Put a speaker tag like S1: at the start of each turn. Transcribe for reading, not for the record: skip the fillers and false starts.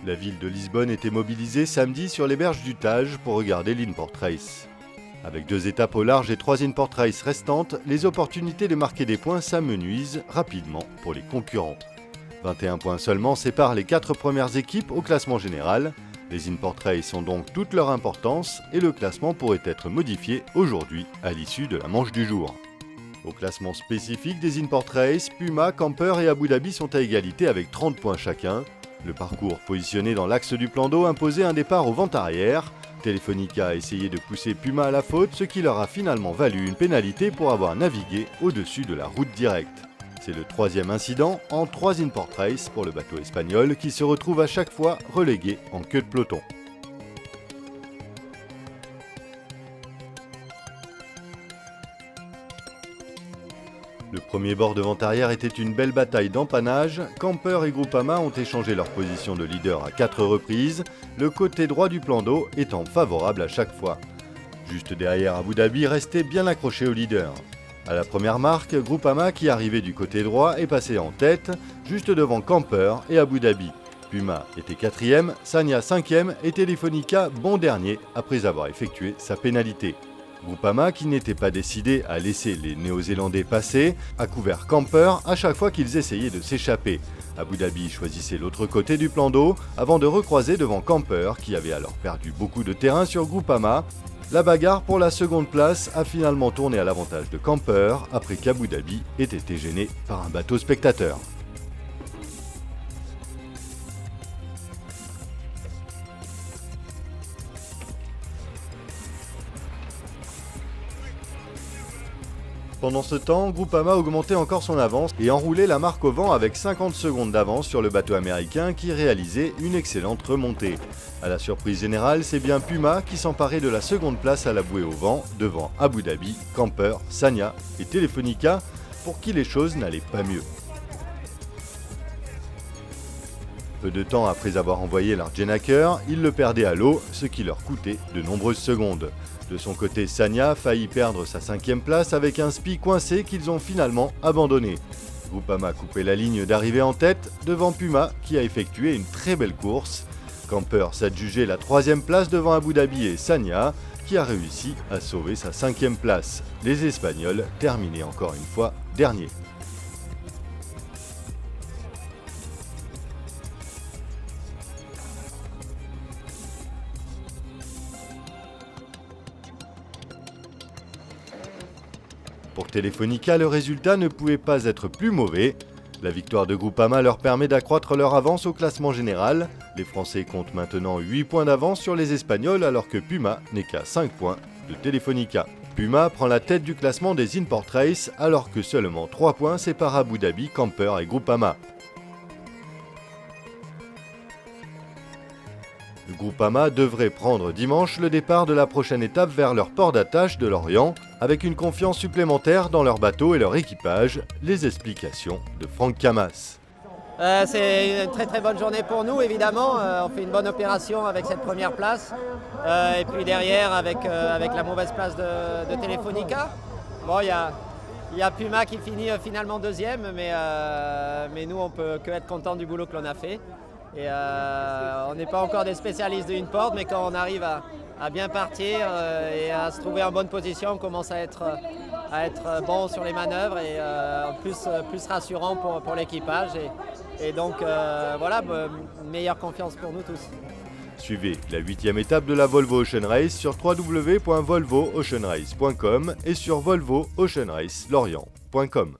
S1: La ville de Lisbonne était mobilisée samedi sur les berges du Tage pour regarder l'Inport Race. Avec 2 étapes au large et 3 Inport Race restantes, les opportunités de marquer des points s'amenuisent rapidement pour les concurrents. 21 points seulement séparent les 4 premières équipes au classement général. Les Inport Race ont donc toute leur importance et le classement pourrait être modifié aujourd'hui à l'issue de la manche du jour. Au classement spécifique des Inport Race, Puma, Camper et Abu Dhabi sont à égalité avec 30 points chacun. Le parcours positionné dans l'axe du plan d'eau imposait un départ au vent arrière. Telefonica a essayé de pousser Puma à la faute, ce qui leur a finalement valu une pénalité pour avoir navigué au-dessus de la route directe. C'est le 3e incident en 3 Inport Race pour le bateau espagnol qui se retrouve à chaque fois relégué en queue de peloton. Le premier bord de vent arrière était une belle bataille d'empannage. Camper et Groupama ont échangé leur position de leader à 4 reprises, le côté droit du plan d'eau étant favorable à chaque fois. Juste derrière, Abu Dhabi restait bien accroché au leader. À la première marque, Groupama, qui arrivait du côté droit, est passé en tête, juste devant Camper et Abu Dhabi. Puma était 4e, Sanya 5e et Telefonica bon dernier après avoir effectué sa pénalité. Groupama, qui n'était pas décidé à laisser les Néo-Zélandais passer, a couvert Camper à chaque fois qu'ils essayaient de s'échapper. Abu Dhabi choisissait l'autre côté du plan d'eau avant de recroiser devant Camper, qui avait alors perdu beaucoup de terrain sur Groupama. La bagarre pour la seconde place a finalement tourné à l'avantage de Camper après qu'Abu Dhabi ait été gêné par un bateau spectateur. Pendant ce temps, Groupama augmentait encore son avance et enroulait la marque au vent avec 50 secondes d'avance sur le bateau américain qui réalisait une excellente remontée. À la surprise générale, c'est bien Puma qui s'emparait de la seconde place à la bouée au vent devant Abu Dhabi, Camper, Sanya et Telefonica pour qui les choses n'allaient pas mieux. Peu de temps après avoir envoyé leur Jenaker, ils le perdaient à l'eau, ce qui leur coûtait de nombreuses secondes. De son côté, Sanya faillit perdre sa 5e place avec un spi coincé qu'ils ont finalement abandonné. Groupama coupait la ligne d'arrivée en tête devant Puma qui a effectué une très belle course. Camper s'adjugeait la 3e place devant Abu Dhabi et Sanya qui a réussi à sauver sa 5e place. Les Espagnols terminaient encore une fois derniers. Pour Telefonica, le résultat ne pouvait pas être plus mauvais. La victoire de Groupama leur permet d'accroître leur avance au classement général. Les Français comptent maintenant 8 points d'avance sur les Espagnols alors que Puma n'est qu'à 5 points de Telefonica. Puma prend la tête du classement des Inport Race alors que seulement 3 points séparent Abu Dhabi, Camper et Groupama. Le Groupama devrait prendre dimanche le départ de la prochaine étape vers leur port d'attache de Lorient, avec une confiance supplémentaire dans leur bateau et leur équipage. Les explications de Franck Camas.
S2: C'est une très très bonne journée pour nous évidemment, on fait une bonne opération avec cette première place et puis derrière avec la mauvaise place de Telefonica. Bon, il y a Puma qui finit finalement 2e mais nous on peut que être content du boulot que l'on a fait. Et on n'est pas encore des spécialistes de Inport, mais quand on arrive à bien partir et à se trouver en bonne position, on commence à être bon sur les manœuvres et plus rassurant pour l'équipage. Et donc voilà, une meilleure confiance pour nous tous.
S1: Suivez la 8e étape de la Volvo Ocean Race sur www.volvooceanrace.com et sur volvooceanracelorient.com.